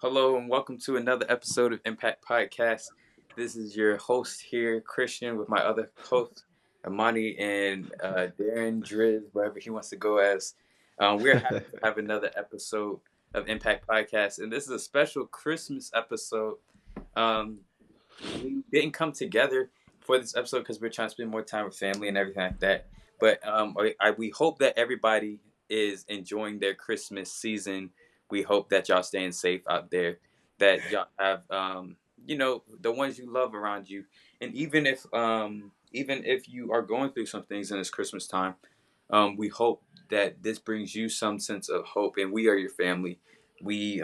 Hello and welcome to another episode of Impact Podcast. This is your host here, Christian, with my other host, Amani and Darren Driz, wherever he wants to go as. We're happy to have another episode of Impact Podcast, and this is a special Christmas episode. Um, we didn't come together for this episode because we're trying to spend more time with family and everything like that. But we hope that everybody is enjoying their Christmas season. We hope that y'all staying safe out there, that y'all have the ones you love around you, and even if you are going through some things in this Christmas time, we hope that this brings you some sense of hope. And we are your family. We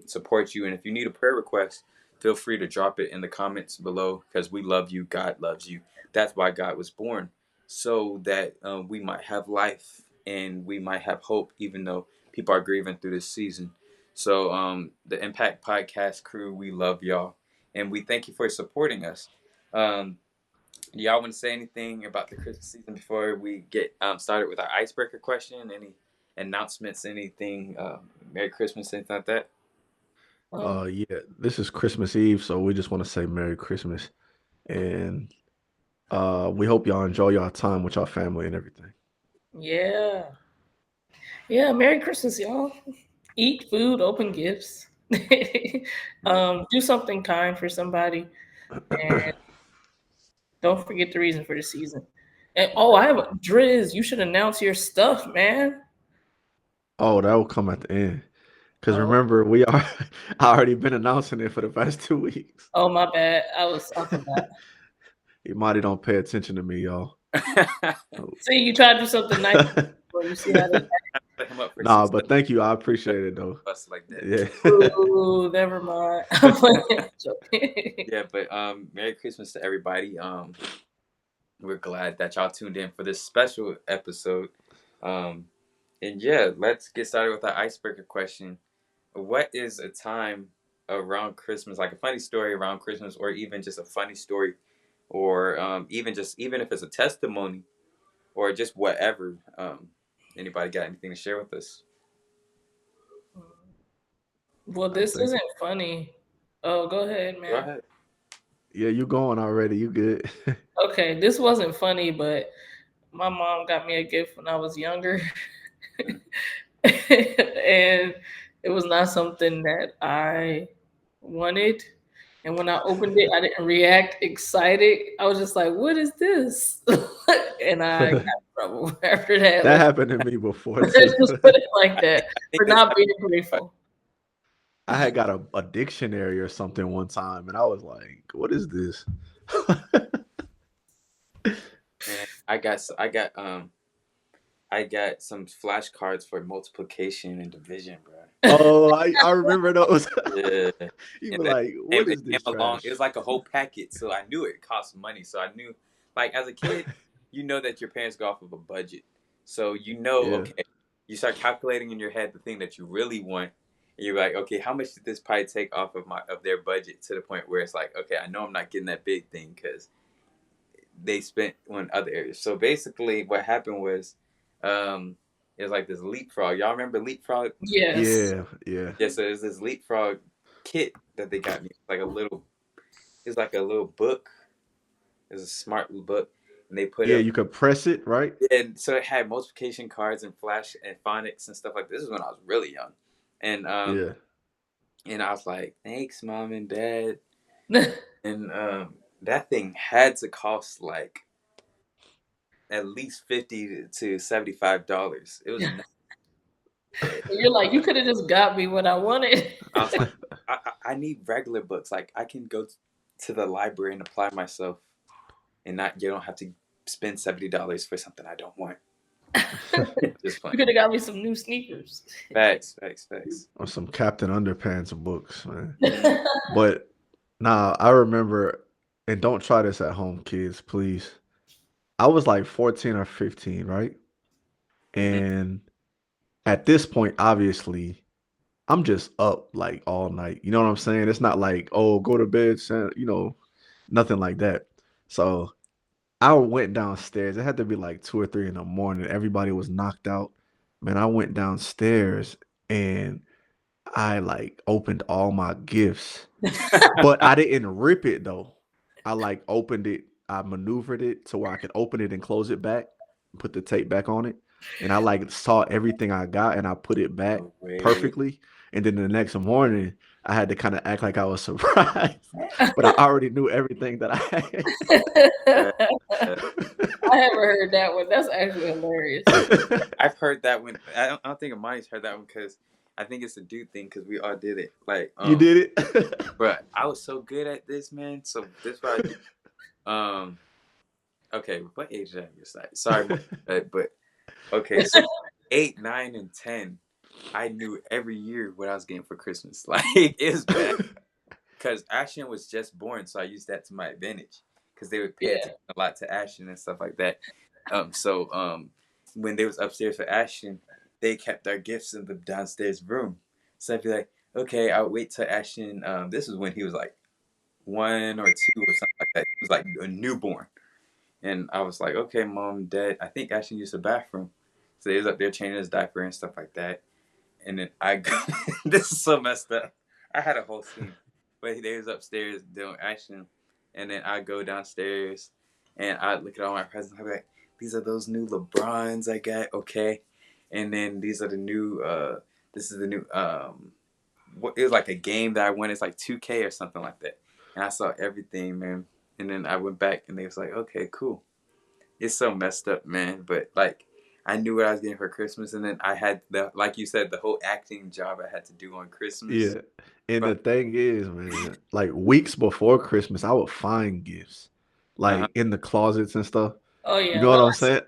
support you, and if you need a prayer request, feel free to drop it in the comments below because we love you. God loves you. That's why God was born, so that we might have life and we might have hope, even though people are grieving through this season. So, the Impact Podcast crew, we love y'all and we thank you for supporting us. Um, do y'all want to say anything about the Christmas season before we get started with our icebreaker question? Any announcements? Anything? Merry Christmas, anything like that? Yeah, this is Christmas Eve, so we just want to say Merry Christmas and we hope y'all enjoy your time with your family and everything. Yeah. Yeah. Merry Christmas, y'all. Eat food, open gifts. Do something kind for somebody. And don't forget the reason for the season. And I have a Driz. You should announce your stuff, man. Oh, that will come at the end. Because Oh, remember, we are I already been announcing it for the past 2 weeks. oh my bad. I forgot. Imani don't pay attention to me, y'all. Oh. See, you try to do something nice. Well, you see how they Set him up for Nah, success. but thank you. I appreciate it though. Us like that. Yeah. Ooh, never mind. I'm playing. Joking. Yeah, but Merry Christmas to everybody. We're glad that y'all tuned in for this special episode. Um, and yeah, let's get started with our icebreaker question. What is a time around Christmas, like a funny story around Christmas, or even just a funny story, or even if it's a testimony, or just whatever? Anybody got anything to share with us? Well, I this think isn't funny. Oh, go ahead, Go man. ahead. yeah, you going already. You good. Okay, this wasn't funny, but my mom got me a gift when I was younger. And it was not something that I wanted. And when I opened it, I didn't react excited. I was just like, "What is this?" And I got in trouble after that. That Let's, happened to me before too. let's just put it like I that think for this not happened. being grateful. I had got a dictionary or something one time, and I was like, "What is this?" Man, I got some flashcards for multiplication and division, bro. Oh, I remember those. Yeah, You and were then like, it "What is came this along. It trash?" was like a whole packet, so I knew it cost money. So I knew, like as a kid, you know that your parents go off of a budget, so you know, Yeah. okay, you start calculating in your head the thing that you really want, and you're like, okay, how much did this probably take off of their budget to the point where it's like, okay, I know I'm not getting that big thing because they spent on other areas. So basically, what happened was, it was like this leapfrog. Y'all remember leapfrog? Yes. Yeah, yeah. Yeah, so there's this leapfrog kit that they got me. It's like a little book. It's a smart little book, and they put Yeah, up. you could press it, right? And so it had multiplication cards and flash and phonics and stuff like this. This is when I was really young, and Yeah. I was like, thanks, mom and dad. And that thing had to cost like at least $50 to $75. It was nuts. You're like, you could have just got me what I wanted. I was like, I need regular books. Like I can go to the library and apply myself, and not you don't have to spend $70 for something I don't want. Just You playing. could have got me some new sneakers. Facts, facts, facts. Or some Captain Underpants books, man. Mm. But nah, I remember, and don't try this at home, kids, please. I was like 14 or 15, right? Mhm. And at this point, obviously, I'm just up like all night. You know what I'm saying? It's not like, oh, go to bed, nothing like that. So I went downstairs. It had to be like 2 or 3 in the morning. Everybody was knocked out. Man, I went downstairs and I like opened all my gifts, but I didn't rip it though. I like opened it, I maneuvered it to where I could open it and close it back, put the tape back on it, and I like saw everything I got and I put it back No way. perfectly. And then the next morning, I had to kind of act like I was surprised, but I already knew everything that Uh, uh, I haven't heard that one. That's actually hilarious. had. I've heard that one. I don't think Amani's heard that one because I think it's a dude thing because we all did it. Like, You did it? but I was so good at this, man. So this is what I do. Okay, what age did I get started? Sorry, but okay, so 8, 9, and 10, I knew every year what I was getting for Christmas. Like, it's bad because Ashton was just born, so I used that to my advantage because they would pay Yeah. attention a lot to Ashton and stuff like that. So when they was upstairs for Ashton, they kept our gifts in the downstairs room. So I'd be like, okay, I'll wait till Ashton. This was when he was like 1 or 2 or something like that. He was like a newborn. And I was like, okay, mom, dad, I think Ashton used the bathroom. So they was up there changing his diaper and stuff like that. And then I go, this is so messed up. I had a whole scene. But they was upstairs doing Ashton. And then I go downstairs and I look at all my presents. I'm like, these are those new LeBrons I got, okay. And then these are the new, this is the new, it was like a game that I won. It's like 2K or something like that. And I saw everything, man. And then I went back and they was like, okay, cool. It's so messed up, man. But like, I knew what I was getting for Christmas. And then I had like you said, the whole acting job I had to do on Christmas. Yeah. And the But, thing is, man, like weeks before Christmas, I would find gifts like in the closets and stuff. Oh You yeah, know what I'm saying?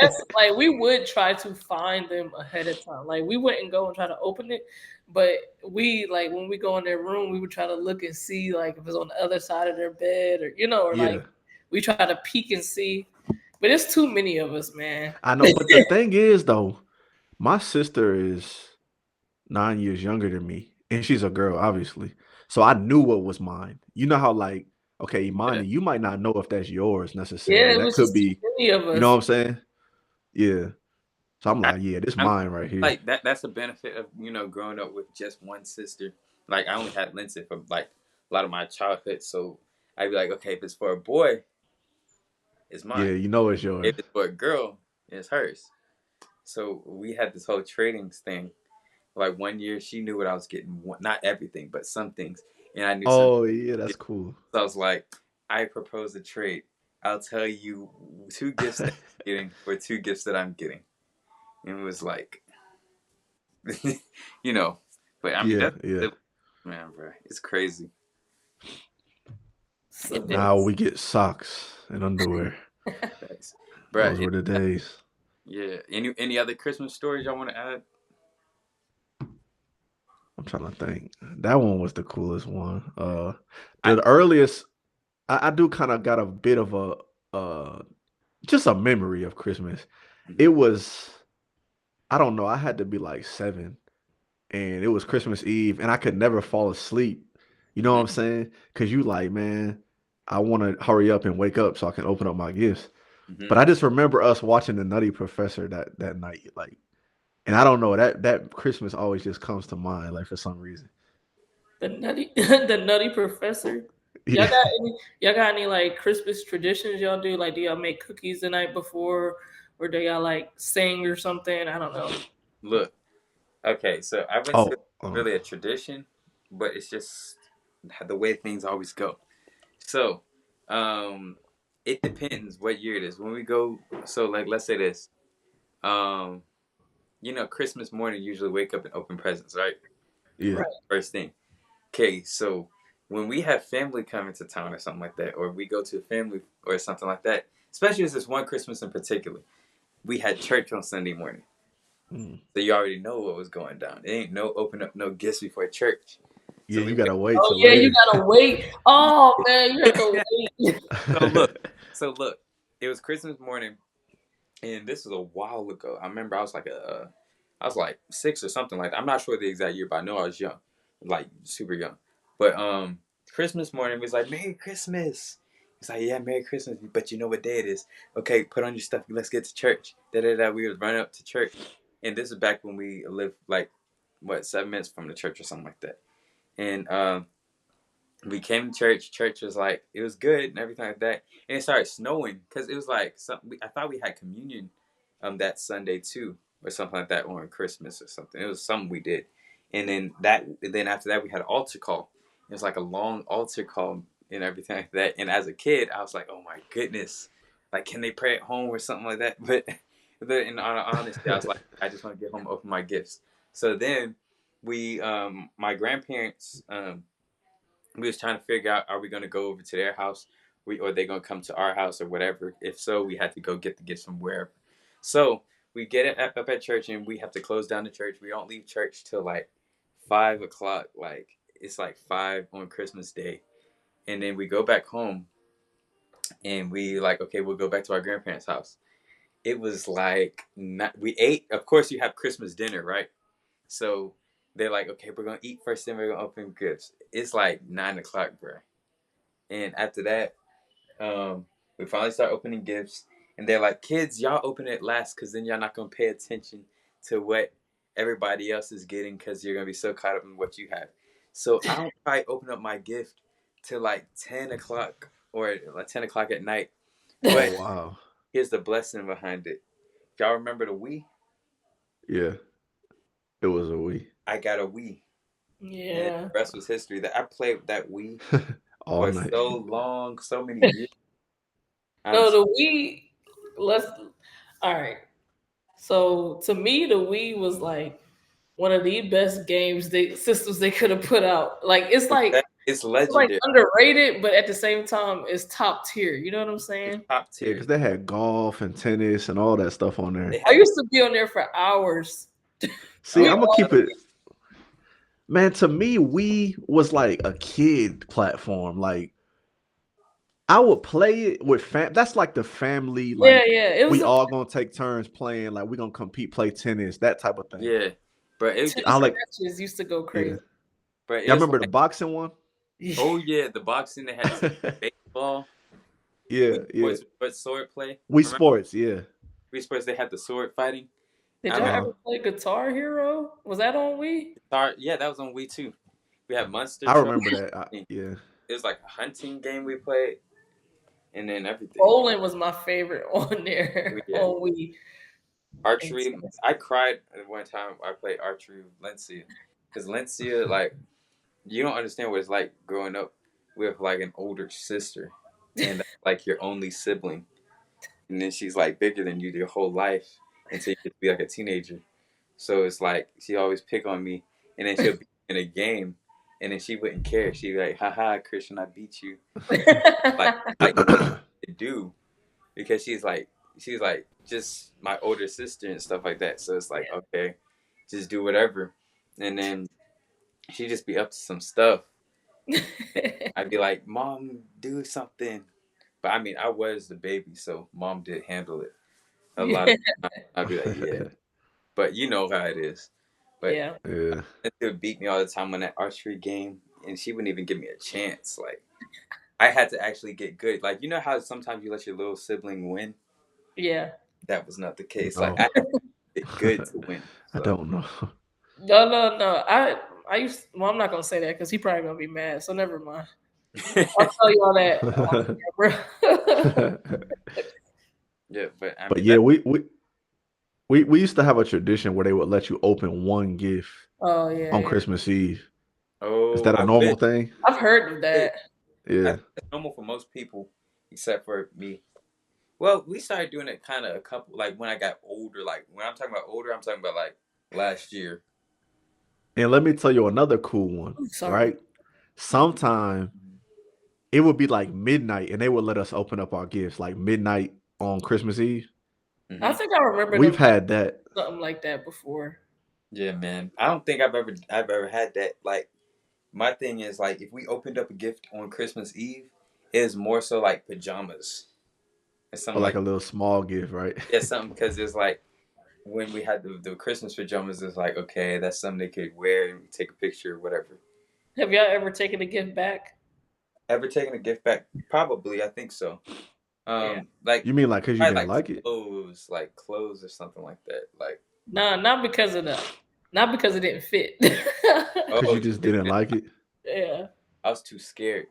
that's like we would try to find them ahead of time. Like we wouldn't go and try to open it, but we like when we go in their room, we would try to look and see like if it's on the other side of their bed or or Yeah. like we try to peek and see. But it's too many of us, man. I know, but the thing is though, my sister is 9 years younger than me, and she's a girl, obviously. So I knew what was mine. You know how like, okay, yeah, Imani, you might not know if that's yours Yeah, necessarily. it That was could just too be, many of you know what I'm us. saying? Yeah. So I'm I, like, yeah, this I'm mine right here. like that's the benefit of growing up with just one sister. Like I only had Lindsay for like a lot of my childhood, so I'd be like, okay, if it's for a boy, it's Yeah, mine. you know it's yours. If it's for a girl, it's hers. So we had this whole trading thing. Like one year, she knew what I was getting. Not everything, but some things, and I knew some. Oh yeah, that's cool. So I was like, I propose a trade. I'll tell you 2 gifts that I'm getting for 2 gifts that I'm getting. And it was like, you know, but I mean, Yeah, that's yeah. man, bro, it's crazy. So Now it's- we get socks and underwear. Thanks. Bro, Those were the days. yeah. Any other Christmas stories y'all want to add? I'm trying to think. That one was the coolest one. I, The earliest I do kind of got a bit of a just a memory of Christmas. It was, I don't know, I had to be like 7 and it was Christmas Eve and I could never fall asleep. You know what I'm saying? Cause you like, man, I want to hurry up and wake up so I can open up my gifts. But I just remember us watching the Nutty Professor that night, like, and I don't know, that Christmas always just comes to mind, like for some reason. the nutty professor. Y'all Yeah. got any? Y'all got any like Christmas traditions y'all do? Like, do y'all make cookies the night before, or do y'all like sing or something? I don't know. look, okay, so I wouldn't say Oh, it's really a tradition, but it's just the way things always go. So, it depends what year it is. When we go, so like let's say this, um, Christmas morning usually wake up and open presents, right? yeah. Right. First thing. Okay, so when we have family coming to town or something like that, or we go to a family or something like that, especially as this one Christmas in particular, we had church on Sunday morning. Mm. So you already know what was going down. It ain't no open up no gifts before church. Yeah, So we you gotta wait Oh till yeah, you later. gotta wait. Oh man, you have to wait. so look, it was Christmas morning, and this was a while ago. I remember I was like 6 or something like that. I'm not sure the exact year, but I know I was young, like super young. But Christmas morning was like Merry Christmas. It's like, yeah, Merry Christmas, but you know what day it is? Okay, put on your stuff. Let's get to church. Da da da. We was running up to church, and this is back when we lived like 7 minutes from the church or something like that. And we came to church. Church was like, it was good and everything like that. And it started snowing because it was like I thought we had communion that Sunday too, or something like that, or on Christmas or something. It was something we did. And then after that we had an altar call. It was like a long altar call and everything like that. And as a kid, I was like, oh my goodness, like can they pray at home or something like that? But in honesty, I was like, I just want to get home, open my gifts. So then we, my grandparents, we was trying to figure out, are we going to go over to their house, or they going to come to our house or whatever. If so, we had to go get the gifts from wherever. So we get it up at church, and we have to close down the church. We don't leave church till like 5 o'clock. Like it's like 5 on Christmas Day, and then we go back home, and we like, okay, we'll go back to our grandparents' house. It was like we ate. Of course, you have Christmas dinner, right? So they're like, okay, we're gonna eat first, then we're gonna open gifts. It's like 9 o'clock, bro. And after that, we finally start opening gifts, and they're like, kids, y'all open it last, cause then y'all not gonna pay attention to what everybody else is getting, cause you're gonna be so caught up in what you have. So I don't probably open up my gift till like 10 o'clock or like 10 o'clock at night. But Oh wow. here's the blessing behind it. Y'all remember the Wii? Yeah. It was a Wii. I got a Wii. Yeah. And the rest was history. That I played with that Wii All for night. so long, so many years. No, the Wii. All right. So to me, the Wii was like one of the best systems they could have put out. Like it's like legendary. Underrated, but at the same time, it's top tier. You know what I'm saying? It's top Yeah, tier. because they had golf and tennis and all that stuff on there. I used to be on there for hours. See, I'm gonna keep it. Man, to me, Wii was like a kid platform. Like I would play it with that's like the family. Like, yeah. We all gonna take turns playing. Like we gonna compete, play tennis, that type of thing. Yeah, but I like matches used to go crazy. Yeah. But y'all remember the boxing one? Oh yeah, the boxing. They had baseball. Yeah. But sword play. Wii Sports, yeah. Wii Sports. They had the sword fighting. Did y'all ever play Guitar Hero? Was that on Wii? Yeah, that was on Wii too. We had Monster. I remember that. Yeah. It was like a hunting game we played, and then everything. Bowling was my favorite on there on Wii. Archery. I cried one time I played archery with Lencia, because Lencia, like, you don't understand what it's like growing up with like an older sister and like your only sibling, and then she's like bigger than you your whole life until you get to be like a teenager. So it's like she always pick on me, and then she'll be in a game, and then she wouldn't care. She'd be like, haha, Christian, I beat you. like to do, because she's like just my older sister and stuff like that. So it's like, okay, just do whatever. And then she'd just be up to some stuff. I'd be like, Mom, do something. But I mean, I was the baby, so Mom did handle it a lot of times. I'd be like, yeah. But you know how it is. But yeah. It would beat me all the time on that archery game, and she wouldn't even give me a chance. Like, I had to actually get good. Like, you know how sometimes you let your little sibling win? Yeah. That was not the case. Like, I had to get good to win. So. I don't know. No. I used. Well, I'm not gonna say that because he's probably gonna be mad. So never mind. I'll tell you all that. Yeah, but I mean, but yeah, we used to have a tradition where they would let you open one gift. Oh yeah. On Christmas Eve. Oh, is that a normal thing? I've heard of that. Yeah, it's normal for most people, except for me. Well, we started doing it kind of a couple, like when I got older. Like when I'm talking about older, I'm talking about like last year. And let me tell you another cool one, right? Sometime it would be like midnight, and they would let us open up our gifts like midnight on Christmas Eve. Mm-hmm. I think I remember we've had that something like that before. Yeah, man. I don't think I've ever had that. Like, my thing is like if we opened up a gift on Christmas Eve, it is more so like pajamas. Or like a little small gift, right? Yeah, something, because it's like when we had the Christmas pajamas, it's like, okay, that's something they could wear and take a picture or whatever. Have y'all ever taken a gift back? Ever taken a gift back? Probably, I think so. Like, you mean like because you didn't like it? Clothes or something like that. Like, no, not because of that. Not because it didn't fit. Because Oh, you just didn't like it. Yeah. I was too scared.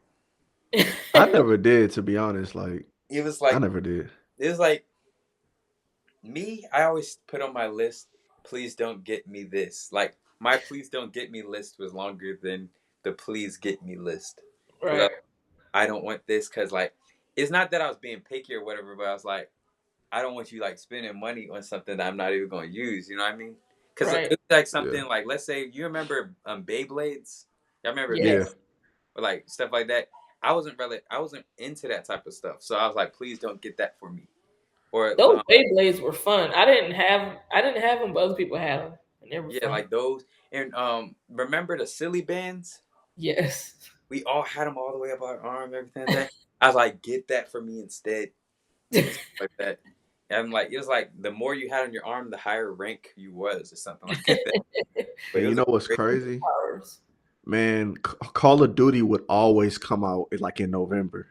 I never did, to be honest. Like, It was I like never did. me. I always put on my list, please don't get me this. Like my please don't get me list was longer than the please get me list. Right. I don't want this because like it's not that I was being picky or whatever, but I was like, I don't want you like spending money on something that I'm not even going to use. You know what I mean? Because Right. it's like Yeah. something like, let's say you remember Beyblades. I remember Yes. Yeah. Beyblades, or like stuff like that. I wasn't into that type of stuff. So I was like, please don't get that for me. Or Those Beyblades were fun. I didn't have them, but other people had them, and they were yeah, fun. like those. And remember the silly bands? Yes. We all had them all the way up our arm, everything like that. I was like, get that for me instead. Like that. And like it was like the more you had on your arm, the higher rank you was, or something like that. But And it you was know a what's great crazy? Powers. Man, Call of Duty would always come out like in November.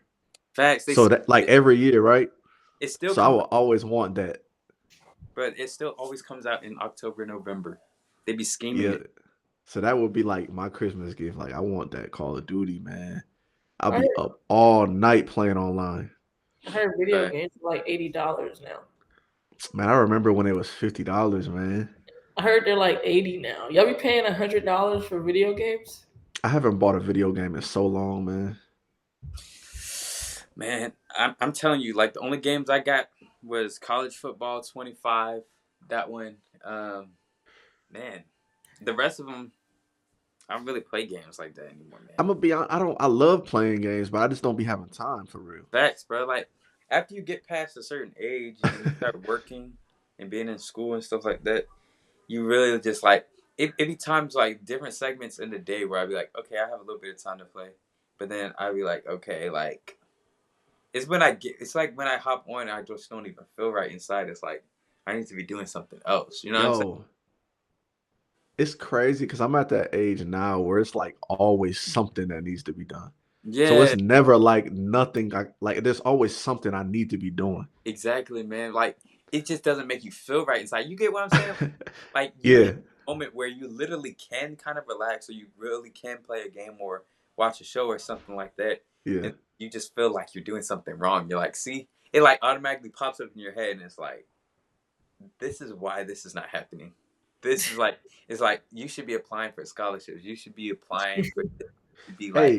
facts. So that like every year, right? It still So I comes will out, always want that. but it still always comes out in October, November. They be scheming Yeah. it. So that would be like my Christmas gift. Like I want that Call of Duty, man. I'll I be up all night playing online. heard video Right. games are like $80 now. Man, I remember when it was $50, man. I heard they're like 80 now. Y'all be paying $100 for video games? I haven't bought a video game in so long, man. Man, I'm telling you, like the only games I got was College Football 25. That one, man. The rest of them, I don't really play games like that anymore, man. I'm gonna be honest, I love playing games, but I just don't be having time for real. Facts, bro. Like after you get past a certain age and you start working and being in school and stuff like that, you really just like it be times like different segments in the day where I'd be like, okay, I have a little bit of time to play. But then I'd be like, okay, like it's like when I hop on I just don't even feel right inside. It's like I need to be doing something else. You know what I'm saying? Yo, it's crazy because I'm at that age now where it's like always something that needs to be done. Yeah. So it's never like nothing. Like there's always something I need to be doing. Exactly, man. Like it just doesn't make you feel right inside. You get what I'm saying? Like Yeah. in a moment where you literally can kind of relax, or you really can play a game or watch a show or something like that. Yeah. And you just feel like you're doing something wrong. You're like, see, it like automatically pops up in your head, and it's like, this is why this is not happening. This is like, it's like you should be applying for scholarships. You should be applying for, to be like Hey,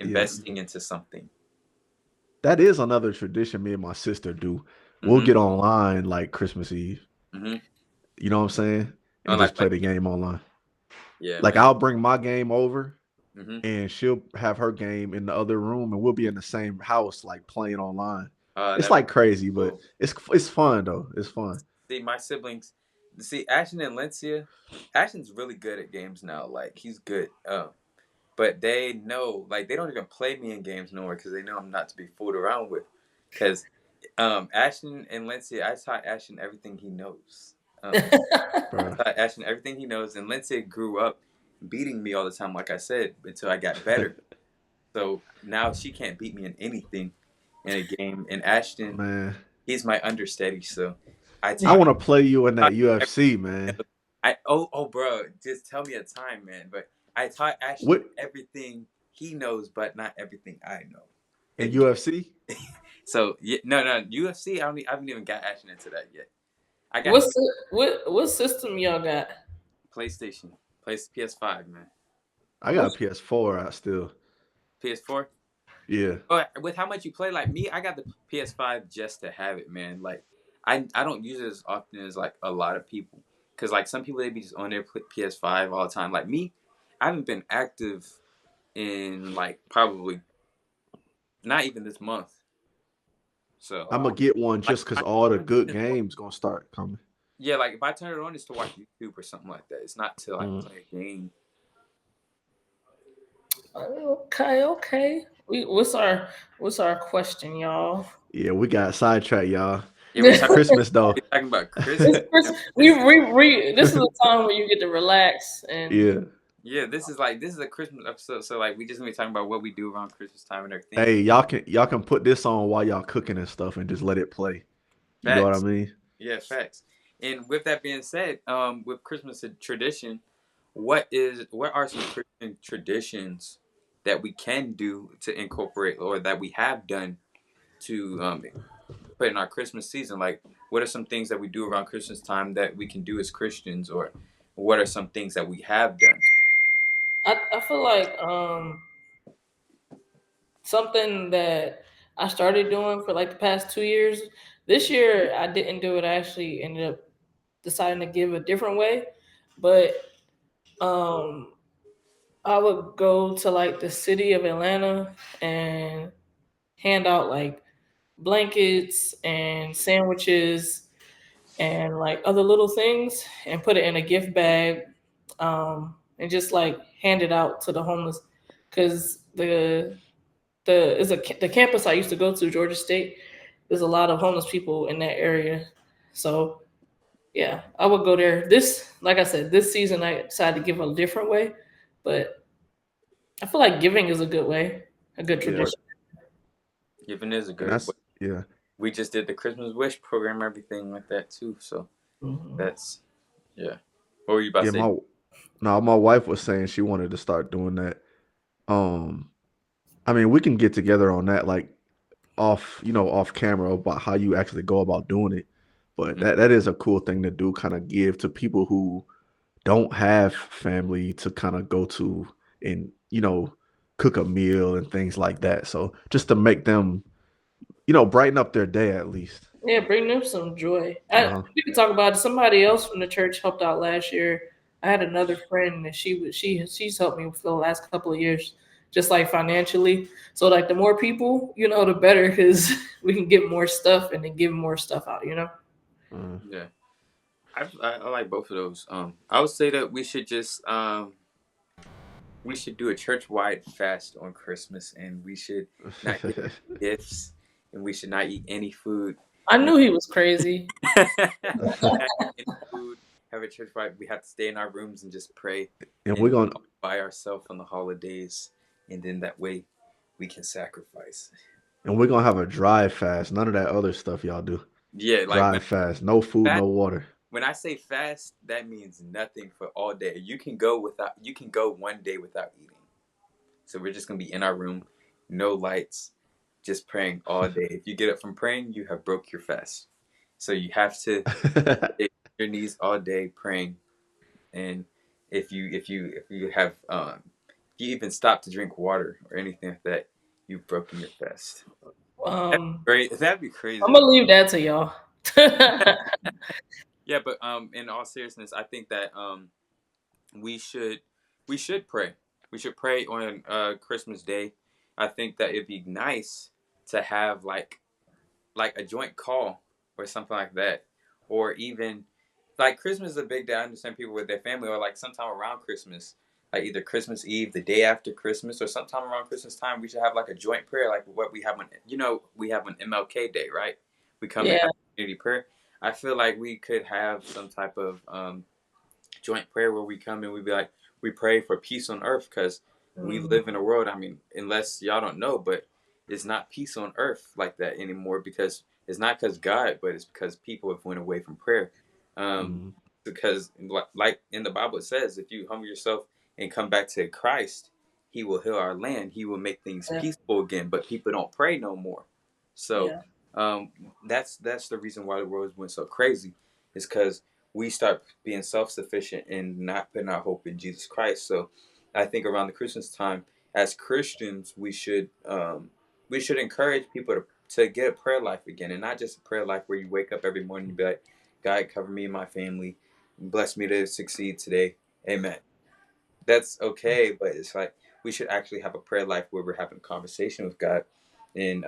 yeah. investing into something. That is another tradition me and my sister do. We'll Mhm. get online like Christmas Eve. Mhm. You know what I'm saying? Oh, And like- just play the game online. Yeah. Like man. I'll bring my game over Mhm. and she'll have her game in the other room and we'll be in the same house like playing online. It's That- like crazy, but cool. it's fun though. It's fun. See, my siblings, see, Ashton and Lencia, Ashton's really good at games now. Like, he's good. But they know, like, they don't even play me in games no more because they know I'm not to be fooled around with. Because Ashton and Lencia, I taught Ashton everything he knows. I Bro. taught Ashton everything he knows. And Lencia grew up beating me all the time, like I said, until I got better. So now she can't beat me in anything in a game. And Ashton, Man, he's my understudy, so I want to play you in that UFC, man. Bro, just tell me a time, man. But I taught Ashton What- everything he knows, but not everything I know. In UFC? So no, UFC. I haven't even got Ashton into that yet. I got What system y'all got? PlayStation, PS5, man. I got a PS4 still. PS4. Yeah. Oh, with how much you play, like me, I got the PS5 just to have it, man. Like I don't use it as often as like a lot of people, because like some people they be just on their PS5 all the time. Like me, I haven't been active in like probably not even this month. So I'm gonna get one just because all the good games gonna start coming. yeah, like if I turn it on, it's to watch YouTube or something like that. It's not to like play a game. Okay. What's our question, y'all? Yeah, we got sidetracked, y'all. Yeah, we're talking, Christmas though. we're talking about Christmas. This is a time where you get to relax and Yeah. Yeah, this is a Christmas episode, so like we just gonna be talking about what we do around Christmas time and everything. Hey, y'all can put this on while y'all cooking and stuff and just let it play. You know what I Facts. mean? Yeah, facts. And with that being said, with Christmas tradition, what are some Christian traditions that we can do to incorporate, or that we have done to put in our Christmas season? Like, what are some things that we do around Christmas time that we can do as Christians, or what are some things that we have done? I feel like something that I started doing for like the past 2 years. This year I didn't do it. I actually ended up deciding to give a different way, but um, I would go to like the city of Atlanta and hand out like blankets and sandwiches and like other little things and put it in a gift bag, and just like hand it out to the homeless, because the campus I used to go to, Georgia State, there's a lot of homeless people in that area. So yeah, I would go there. This, like I said, this season I decided to give a different way, but I feel like giving is a good way, a good Yeah, tradition. Giving is a and good. that's yeah. We just did the Christmas wish program, everything like that too. So Mhm. that's yeah. What were you about Yeah, to say? my wife was saying she wanted to start doing that. Um, I mean, we can get together on that, like off camera about how you actually go about doing it. But Mm, that is a cool thing to do, kind of give to people who don't have family to kind of go to and cook a meal and things like that. So just to make them brighten up their day at least. Yeah, bring them some joy. Uh-huh. We could talk about it. Somebody else from the church helped out last year. I had another friend and she's helped me for the last couple of years, just like financially. So like the more people, the better, because we can get more stuff and then give more stuff out. Uh, yeah, I like both of those. I would say that we should do a church wide fast on Christmas, and we should not get gifts, and we should not eat any food. I We knew he was crazy. have any food, have a church wide. We have to stay in our rooms and just pray and and we're gonna by ourselves on the holidays, and then that way we can sacrifice. and we're gonna have a dry fast. None of that other stuff y'all do. Yeah, like Dry fast. No food, fast, no water. when I say fast, that means nothing for all day. You can go one day without eating. So we're just gonna be in our room, no lights, just praying all day. If you get up from praying, you have broke your fast. So you have to get your knees all day praying. And if you even stop to drink water or anything like that, you've broken your fast. That'd be Um, great. That'd be I'm crazy. gonna leave that to y'all. Yeah, but in all seriousness, I think that we should we should pray. We should pray on Christmas Day. I think that it'd be nice to have like a joint call or something like that, or even like Christmas is a big day. I understand people with their family, or like sometime around Christmas, like either Christmas Eve, the day after Christmas, or sometime around Christmas time. We should have like a joint prayer, like what we have on we have on MLK Day, right? We come and Yeah, have community prayer. I feel like we could have some type of joint prayer where we come and we be like, we pray for peace on earth, because we mm, live in a world, I mean, unless y'all don't know, but it's not peace on earth like that anymore, because it's not because God, but it's because people have went away from prayer. um Mhm. because like in the Bible it says, if you humble yourself and come back to Christ, he will heal our land, he will make things yeah, peaceful again, but people don't pray no more. So yeah. um that's the reason why the world went so crazy, is because we start being self-sufficient and not putting our hope in Jesus Christ. So I think around the Christmas time, as Christians, we should encourage people to get a prayer life again, and not just a prayer life where you wake up every morning and be like, God, cover me and my family, bless me to succeed today, amen. That's okay, but it's like we should actually have a prayer life where we're having a conversation with God, and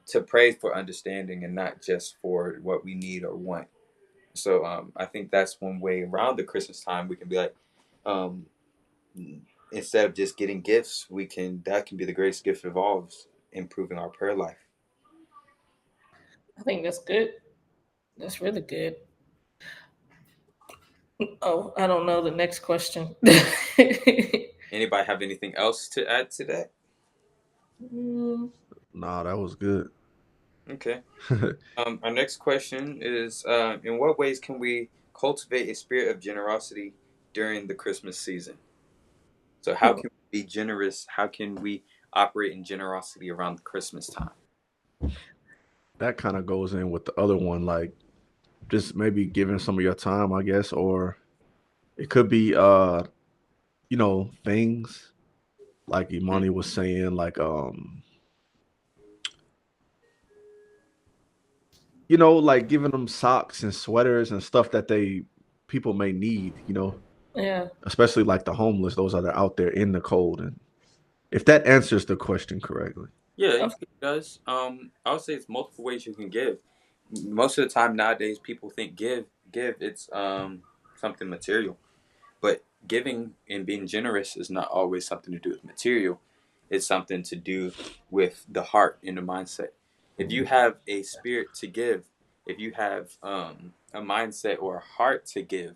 to pray for understanding and not just for what we need or want. So I think that's one way around the Christmas time we can be like, um, instead of just getting gifts, that can be the greatest gift of all, is improving our prayer life. I think that's good. That's really good. Oh, I don't know the next question. Anybody have anything else to add to that? Mm, Nah, that was good. Okay. Our next question is: in what ways can we cultivate a spirit of generosity during the Christmas season? So, how can we be generous? How can we operate in generosity around the Christmas time? That kind of goes in with the other one, like just maybe giving some of your time, I guess, or it could be things like Mm. Imani was saying, like like giving them socks and sweaters and stuff that they people may need, Yeah. especially like the homeless, those that are out there in the cold. And if that answers the question correctly. Yeah, Oh, it does. I would say it's multiple ways you can give. Most of the time nowadays, people think give. It's something material, but giving and being generous is not always something to do with material. It's something to do with the heart and the mindset. If you have a spirit to give, if you have a mindset or a heart to give,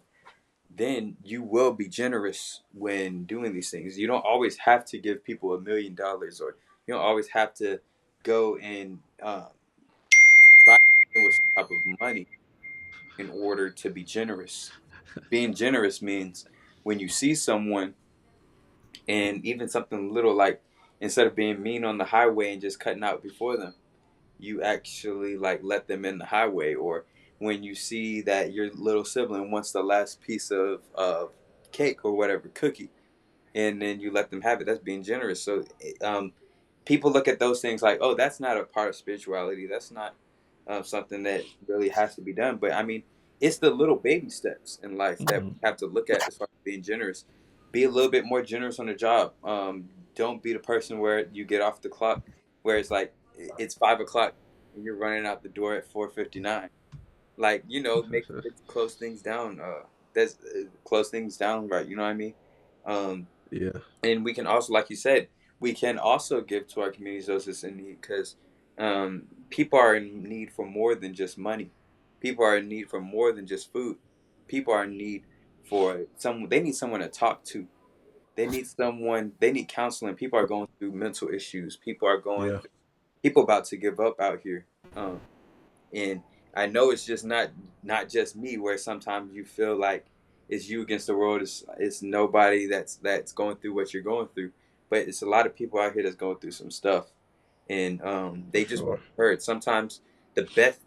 then you will be generous when doing these things. You don't always have to give people $1 million, or you don't always have to go and buy something with some type of money in order to be generous. Being generous means when you see someone, and even something little like, instead of being mean on the highway and just cutting out before them, you actually like let them in the highway. Or when you see that your little sibling wants the last piece of cake or whatever cookie, and then you let them have it, that's being generous. So people look at those things like, oh, that's not a part of spirituality, that's not something that really has to be done. But I mean, it's the little baby steps in life that we Mhm. have to look at as far as being generous. Be a little bit more generous on the job. Don't be the person where you get off the clock where it's like it's 5 o'clock and you're running out the door at 4:59. Like, make it close things down. That's close things down, right? You know what I mean? Um, Yeah. and we can also, like you said, we can also give to our communities, those that's in need, because people are in need for more than just money. People are in need for more than just food. People are in need for someone. They need someone to talk to. They need someone. They need counseling. People are going through mental issues. People are going Yeah. through. People about to give up out here. And I know it's just not just me, where sometimes you feel like it's you against the world. It's nobody that's going through what you're going through, but it's a lot of people out here that's going through some stuff, and For they just sure. want heard. Sometimes the best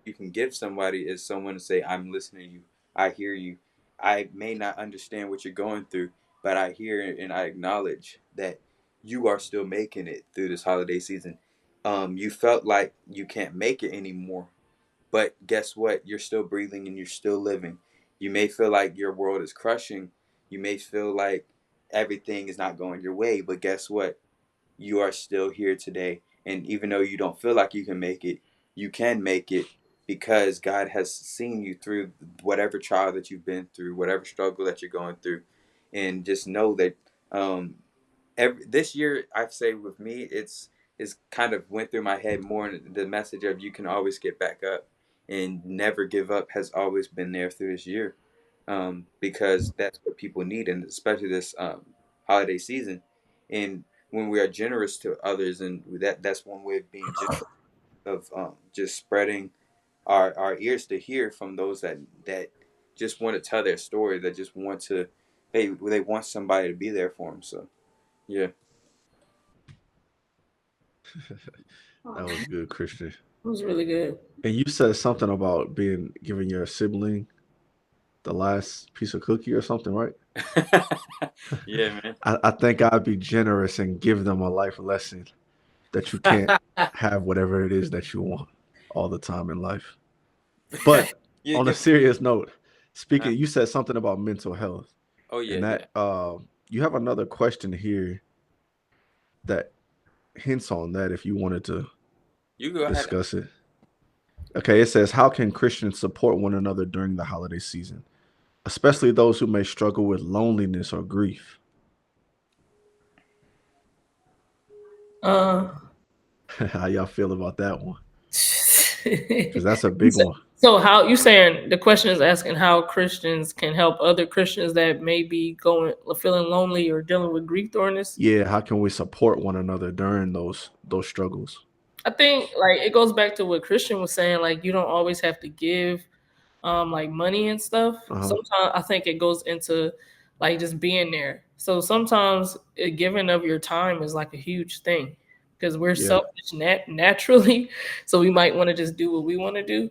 you can give somebody is someone to say, "I'm listening to you. I hear you. I may not understand what you're going through, but I hear and I acknowledge that you are still making it through this holiday season. You felt like you can't make it anymore, but guess what? You're still breathing and you're still living. You may feel like your world is crushing. You may feel like everything is not going your way, but guess what? You are still here today. And even though you don't feel like you can make it, you can make it because God has seen you through whatever trial that you've been through, whatever struggle that you're going through. And just know that um, this year, I'd say with me, it's kind of went through my head more, and the message of you can always get back up and never give up has always been there through this year, because that's what people need, and especially this holiday season. And when we are generous to others, and that's one way of being generous, of just spreading our ears to hear from those that just want to tell their story, that just want to, they want somebody to be there for them. So yeah. That was good, Christian. it was really good. And you said something about giving your sibling the last piece of cookie or something, right? Yeah, man. I think I'd be generous and give them a life lesson that you can't have whatever it is that you want all the time in life. But you on a give. serious note, Uh, speaking, you said something about mental health, oh yeah, and yeah. that you have another question here that hints on that if you wanted to You go ahead. discuss it. Okay, it says, how can Christians support one another during the holiday season, especially those who may struggle with loneliness or grief? Uh, How y'all feel about that one? Because that's a You big said- one. so how you saying the question is asking how Christians can help other Christians that may be feeling lonely or dealing with grief during this? Yeah, how can we support one another during those struggles? I think like it goes back to what Christian was saying. Like you don't always have to give like money and stuff. Uh-huh. Sometimes I think it goes into like just being there. So sometimes giving of your time is like a huge thing because we're Yeah. selfish naturally. So we might want to just do what we want to do.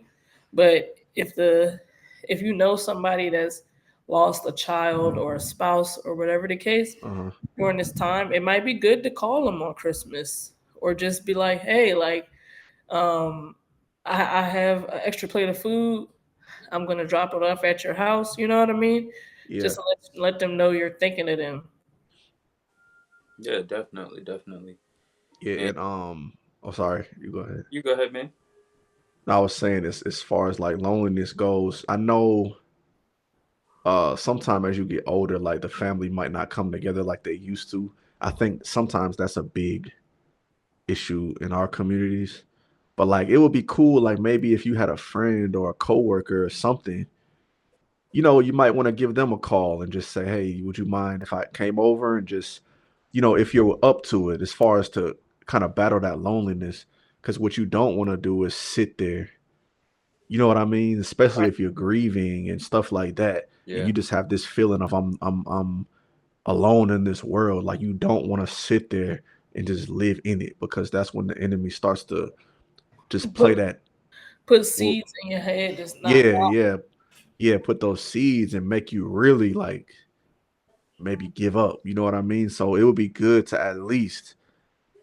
But if you know somebody that's lost a child or a spouse or whatever the case Uh-huh. during this time, it might be good to call them on Christmas or just be like, hey, like um I have an extra plate of food. I'm gonna drop it off at your house. You know what I mean? Yeah. Just to let them know you're thinking of them. Yeah, definitely, definitely. Yeah. And And oh, sorry, you go ahead. you go ahead, man. No, I was saying as far as like loneliness goes, I know sometime as you get older, like the family might not come together like they used to. I think sometimes that's a big issue in our communities. But like it would be cool, like maybe if you had a friend or a coworker or something, you might want to give them a call and just say, "Hey, would you mind if I came over and just, if you're up to it, as far as to kind of battle that loneliness." Because what you don't want to do is sit there. You know what I mean? Especially Right. if you're grieving and stuff like that, and Yeah, you just have this feeling of I'm alone in this world. Like you don't want to sit there and just live in it because that's when the enemy starts to just play Put that. put Well, seeds in your head that's not yeah, yeah, yeah. Put those seeds and make you really like maybe give up. You know what I mean? So it would be good to at least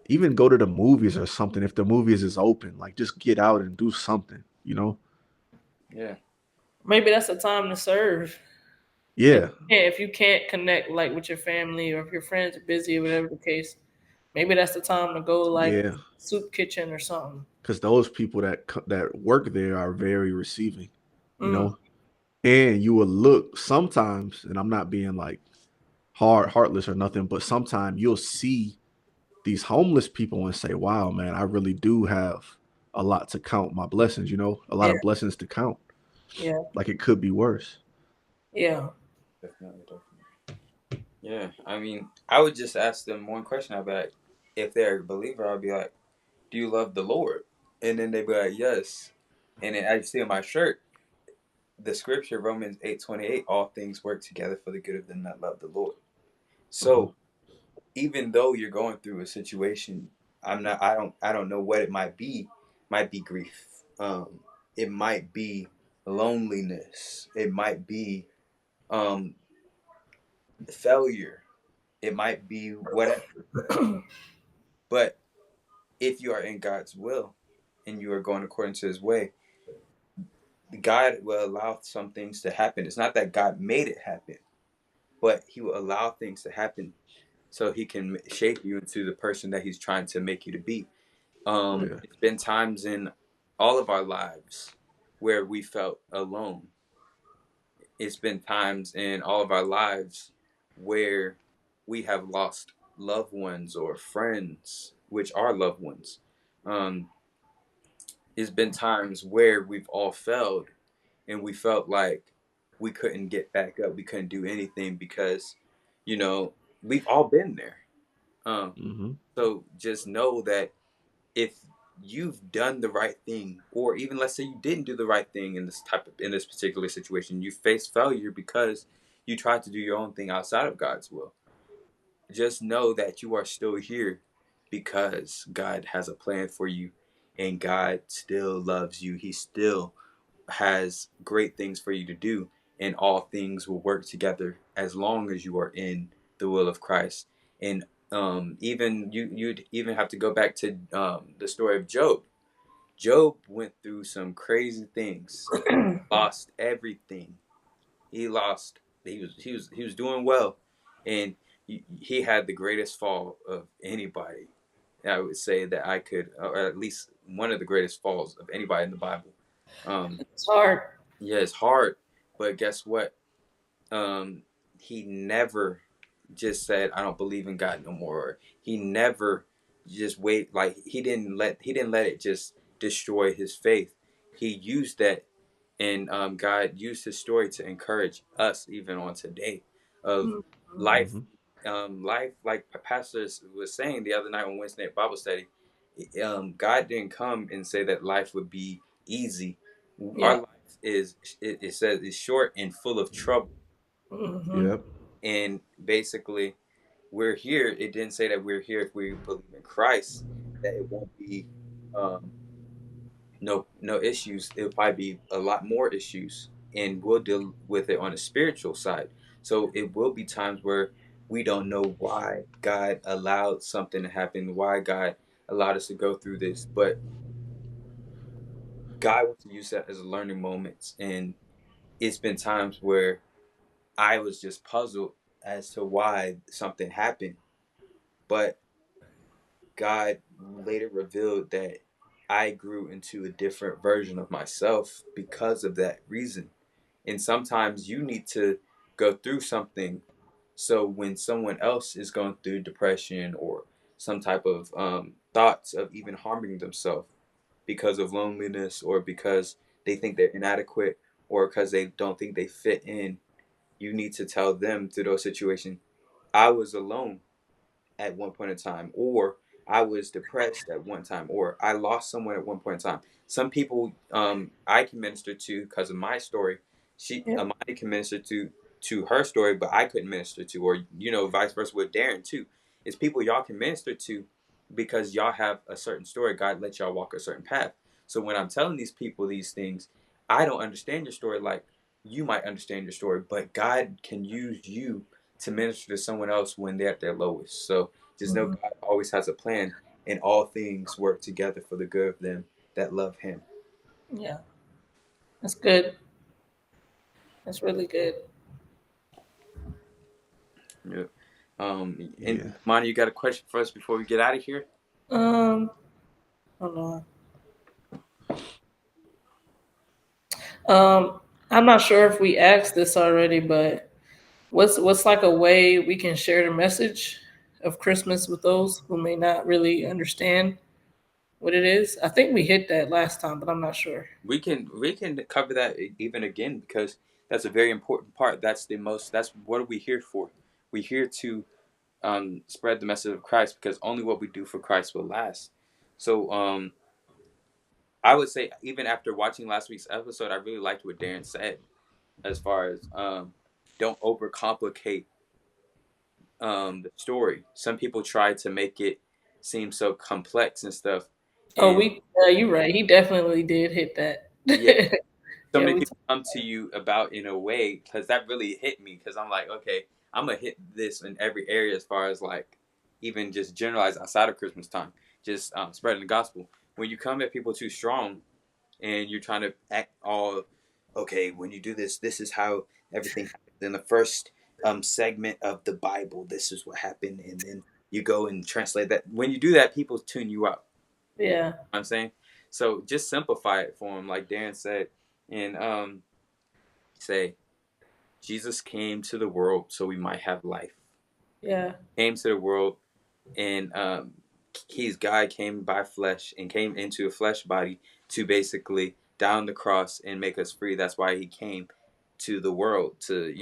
even go to the movies or something. If the movies is open, like just get out and do something. yeah, maybe that's the time to serve. Yeah, If you can't connect like with your family or if your friends are busy or whatever the case, maybe that's the time to go like yeah. soup kitchen or something. Because those people that work there are very receiving. You Mm. know, and you will look sometimes, and I'm not being like heartless or nothing, but sometimes you'll see these homeless people and say, "Wow, man, I really do have a lot to count my blessings. A lot Yeah, of blessings to count. yeah, Like it could be worse." yeah. definitely, definitely. Yeah, I mean, I would just ask them one question. I'd be like, if they're a believer, I'd be like, "Do you love the Lord?" And then they'd be like, "Yes." And then I see on my shirt the scripture Romans 8:28, all things work together for the good of them that love the Lord. Uh-huh. So even though you're going through a situation, I don't know what it might be. Might be grief. It might be loneliness. It might be um failure. It might be whatever. But if you are in God's will and you are going according to his way, God will allow some things to happen. It's not that God made it happen, but he will allow things to happen so he can shape you into the person that he's trying to make you to be. Yeah. It's been times in all of our lives where we felt alone. It's been times in all of our lives where we have lost loved ones or friends, which are loved ones. Um, it's been times where we've all failed and we felt like we couldn't get back up. We couldn't do anything because, you know, we've all been there. Um, Hmm. so just know that if you've done the right thing, or even let's say you didn't do the right thing in this particular situation, you faced failure because you tried to do your own thing outside of God's will. Just know that you are still here because God has a plan for you and God still loves you. He still has great things for you to do, and all things will work together as long as you are in the will of Christ. And even you'd even have to go back to the story of Job. Job went through some crazy things, lost everything. He lost. He was doing well, and he had the greatest fall of anybody. I would say that I could, or at least one of the greatest falls of anybody in the Bible. Um, It's hard. yeah, it's hard, but guess what? Um, he never just said, "I don't believe in God no more." He never just wait like he didn't let it just destroy his faith. He used that, and God used his story to encourage us even on today of Mhm. life. Hmm. Life, like Pastor was saying the other night on Wednesday night Bible study. God didn't come and say that life would be easy. Yeah. Our life it says is short and full of trouble. Hmm. Yep. And basically, we're here. It didn't say that we're here if we believe in Christ, that it won't be um, no issues. It'll probably be a lot more issues, and we'll deal with it on a spiritual side. So it will be times where we don't know why God allowed something to happen, why God allowed us to go through this, but God wants to use that as a learning moment. And it's been times where I was just puzzled as to why something happened, but God later revealed that I grew into a different version of myself because of that reason. And sometimes you need to go through something so when someone else is going through depression or some type of thoughts of even harming themselves because of loneliness or because they think they're inadequate or because they don't think they fit in, you need to tell them through those situations, I was alone at one point in time, or I was depressed at one time, or I lost someone at one point in time. Some people I can minister to because of my story. Yeah. Amani can minister to her story, but I couldn't minister to, or vice versa with Darren too. It's people y'all can minister to because y'all have a certain story. God let y'all walk a certain path. So when I'm telling these people these things, I don't understand your story like you might understand your story, but God can use you to minister to someone else when they're at their lowest. So just know Hmm. God always has a plan, and all things work together for the good of them that love Him. Yeah. That's good. That's really good. Yeah. Yeah. And Monty, you got a question for us before we get out of here? Um, hold on. I'm not sure if we asked this already, but what's like a way we can share the message of Christmas with those who may not really understand what it is? I think we hit that last time, but I'm not sure. We can cover that even again because that's a very important part. That's what are we here for? We're here to spread the message of Christ because only what we do for Christ will last. So I would say even after watching last week's episode, I really liked what Darren said as far as don't overcomplicate the story. Some people try to make it seem so complex and stuff, Oh, and you're right. He definitely did hit that. yeah, so Yeah, many we. people come to you about in a way because that really hit me because I'm like, okay, I'm gonna hit this in every area as far as like even just generalized outside of Christmas time, just spreading the gospel. When you come at people too strong and you're trying to act all okay, when you do this, this is how everything happens in the first segment of the Bible. This is what happened, and then you go and translate that. When you do that, people tune you out. Yeah, I'm saying, so just simplify it for them, like Darren said, and say Jesus came to the world so we might have life. yeah, Came to the world, and he's God came by flesh and came into a flesh body to basically down the cross and make us free. That's why he came to the world to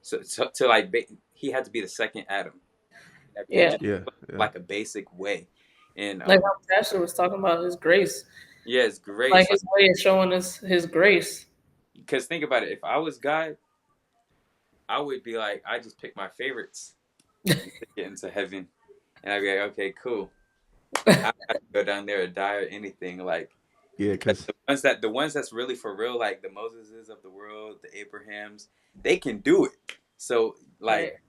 to like he had to be the second Adam. Everything yeah. just Yeah. Yeah. like a basic way, and Like how Pastor was talking about his grace, yeah, it's great. like It's like his way of showing us his grace. because think about it. If I was God, I would be like, I just pick my favorites and get into heaven, and I'd be like, okay, cool. I have to go down there or die or anything. Like Yeah. because Because the ones that's really for real, like the Moseses of the world, the Abrahams, they can do it. So Right. like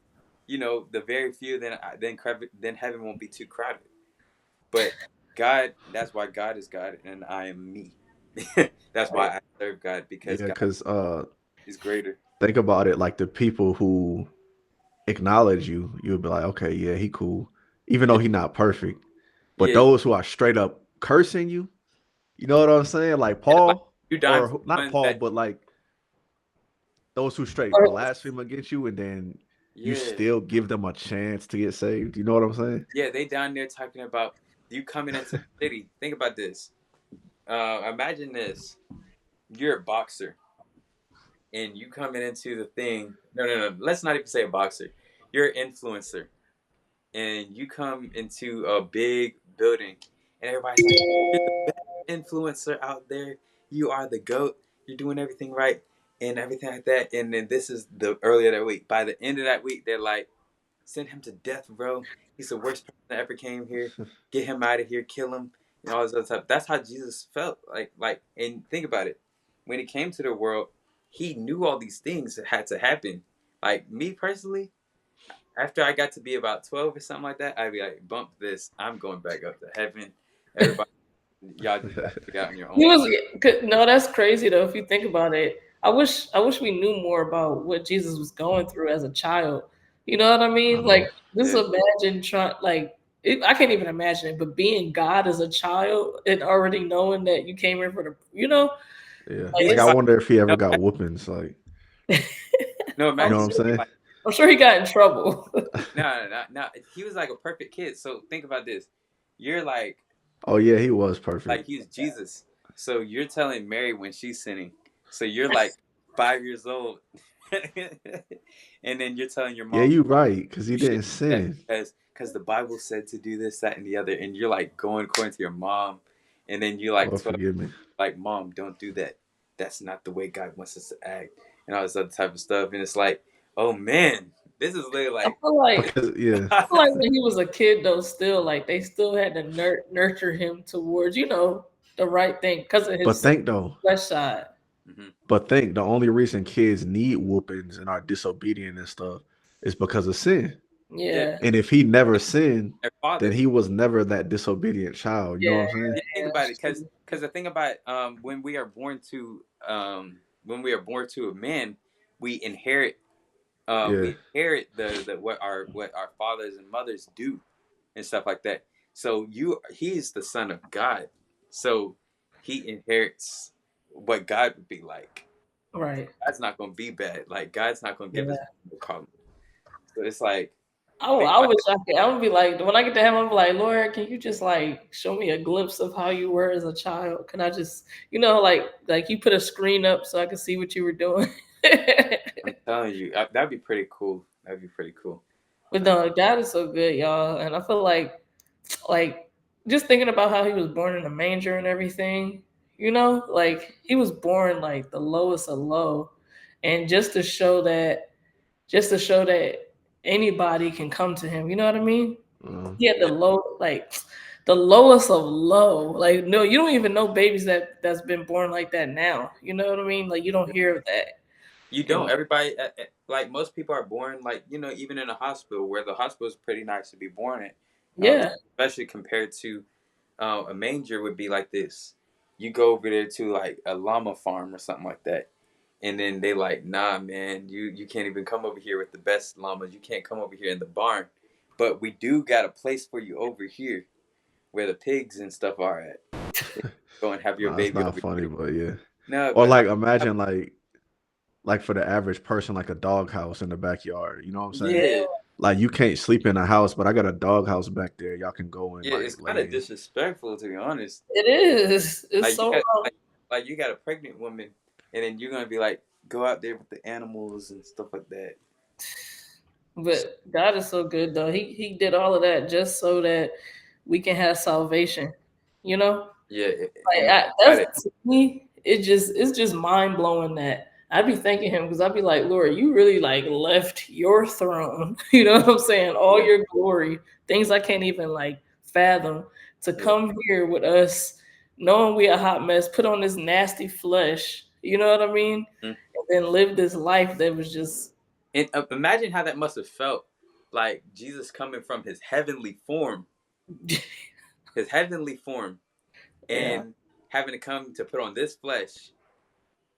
the very few, then heaven won't be too crowded. But God, that's why God is God and I am me. That's Right. why I serve God because yeah. God Because is greater. think about it. Like the people who acknowledge you, you'll be like, okay, yeah, he cool, even though Yeah, he not perfect. But yeah, those who are straight up cursing you, you know what I'm saying? Like yeah. Like Paul, you dying or for the not ones Paul, that, but like those who straight Or, blaspheme against you, and then you yeah, still give them a chance to get saved. You know what I'm saying? yeah. They down there talking about you coming into the city. Think about this. Imagine this. You're a boxer and you coming into the thing. No, no, no. Let's not even say a boxer. You're an influencer, and you come into a big building, and everybody's like, "You're the best influencer out there. You are the GOAT. You're doing everything right and everything like that." And then this is the earlier that week. By the end of that week, they're like, "Send him to death, bro. He's the worst person that ever came here. Get him out of here. Kill him." And all this other stuff. That's how Jesus felt. And think about it. When he came to the world, he knew all these things that had to happen. Like me personally, after I got to be about 12 or something like that, I'd be like, "Bump this. I'm going back up to heaven. Everybody, y'all just got to figure out on your He own." was no, that's crazy though. If you think about it, I wish we knew more about what Jesus was going through as a child. You know what I mean? Like, just Yeah. imagine trying I can't even imagine it, but being God as a child and already knowing that you came here for the, Yeah. like, Like I wonder if he ever got whoopings. Like, No, you know what I'm saying? I'm sure he got in trouble. No. He was like a perfect kid. So think about this. You're like Oh yeah, he was perfect. he's Jesus. So you're telling Mary when she's sinning. So you're like 5 years old. And then you're telling your mom, Yeah, you right, because he you should didn't do that sin. because the Bible said to do this, that, and the other. And you're like going according to your mom. And then you're like Lord 12, forgive me. like, "Mom, don't do that. That's not the way God wants us to act." And all this other type of stuff. And it's like, oh man, this is literally I like, feel like Because yeah, I feel like when he was a kid though, still like they still had to nurture him towards the right thing because of but his think though, flesh side. Mhm. but think the only reason kids need whoopings and are disobedient and stuff is because of sin. Yeah, Yeah, And if he never sinned, their then father. he was never that disobedient child. You know yeah, what I'm saying? Yeah, think yeah. about it, because the thing about when we are born to a man, we inherit Yeah. the what our fathers and mothers do and stuff like that. So he is the son of God, so he inherits what God would be like. Right. God's not going to be bad. Like God's not going to give us Yeah. no problem. So it's like, think I about wish I could. I would be like, when I get to heaven, I'm like, Lord, can you just like show me a glimpse of how you were as a child? Can I just, like you put a screen up so I could see what you were doing? I'm telling you, that'd be pretty cool. That'd be pretty cool. But no, God is so good, y'all. And I feel like just thinking about how he was born in a manger and everything, like he was born like the lowest of low. And just to show that anybody can come to him, you know what I mean? He had Yeah. the lowest of low. Like, no, you don't even know babies that's been born like that now. You know what I mean? Like, you don't hear of that. You don't. And Everybody, like most people are born, like, even in a hospital, where the hospital is pretty nice to be born in. yeah, Especially compared to a manger would be like this. You go over there to like a llama farm or something like that, and then they like, "Nah, man, you can't even come over here with the best llamas. You can't come over here in the barn, but we do got a place for you over here where the pigs and stuff are at. Go and have your No, it's baby not over funny, here." but yeah. No, Or but like imagine like for the average person, like a doghouse in the backyard. You know what I'm saying? yeah, Like you can't sleep in a house, but I got a doghouse back there. Y'all can go and yeah, like it's kind lay of in. disrespectful, to be honest. it is. It's Like you so got wrong. like you got a pregnant woman, and then you're gonna be like, go out there with the animals and stuff like that. But God is so good though. He did all of that just so that we can have salvation. You know? Yeah, Like and got it. that's to me, it's just mind blowing that I'd be thanking him because I'd be like, Lord, you really like left your throne, you know what I'm saying? All Yeah, your glory, things I can't even like fathom, to yeah. come here with us, knowing we a hot mess, put on this nasty flesh, you know what I mean? Mhm. And then live this life that was just And imagine how that must have felt, like Jesus coming from his heavenly form, yeah, and having to come to put on this flesh.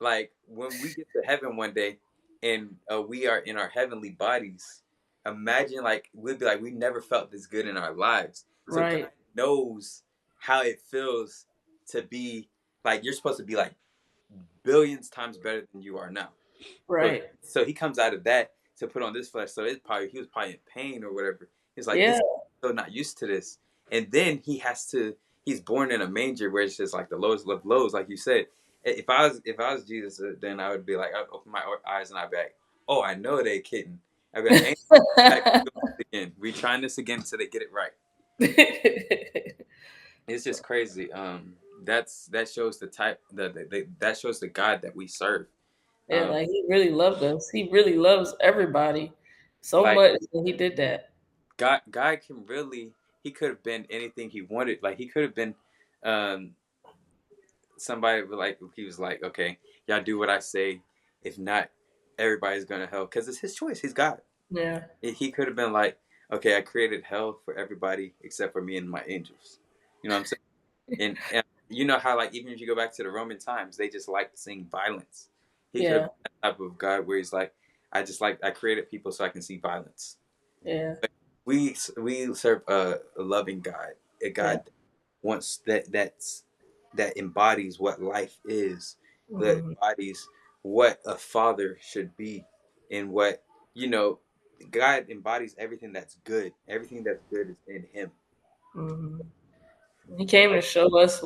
Like when we get to heaven one day, and we are in our heavenly bodies. Imagine like we'd be like we never felt this good in our lives. So God right, knows how it feels to be like you're supposed to be like billions times better than you are now. So right. he comes out of that to put on this flesh. So he was probably in pain or whatever. He's like, Yeah. this so not used to this. And then he's born in a manger where it's just like the lowest of lows, like you said. If I was Jesus, then I would be like, I'd open my eyes and I'd be like, oh, I know they kidding. I'd be like, ain't back again. We trying this again until they get it right. it's just crazy. That shows the type that shows the God that we serve. Yeah, Um, like he really loved us. He really loves everybody so like much that he did that. God can really. He could have been anything he wanted. Like he could have been, um, somebody like he was like, okay, y'all do what I say. If not, everybody's gonna hell because it's his choice. He's God. Yeah. He could have been like, okay, I created hell for everybody except for me and my angels. You know what I'm saying? And you know how like even if you go back to the Roman times, they just liked seeing violence. He could have Yeah. been that type of God where he's like, I created people so I can see violence. Yeah. But we serve a loving God, a Yeah. God that wants that embodies what life is, that Hmm. embodies what a father should be, and what you know. God embodies everything that's good. Everything that's good is in Him. Hmm. He came to show us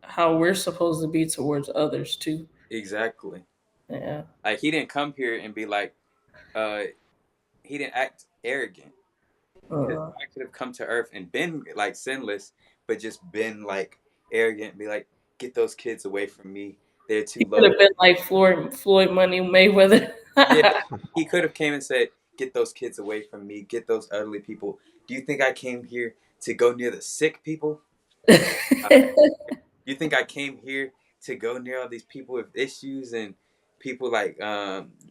how we're supposed to be towards others too. Exactly. Yeah. Like He didn't come here and be like, uh, He didn't act arrogant. Because Uh, I could have come to Earth and been like sinless, but just been like arrogant, and be like, get those kids away from me. They're he too could low. have been like Floyd Money Mayweather. Yeah, he could have came and said, "Get those kids away from me. Get those elderly people." Do you think I came here to go near the sick people? Uh, you think I came here to go near all these people with issues and people like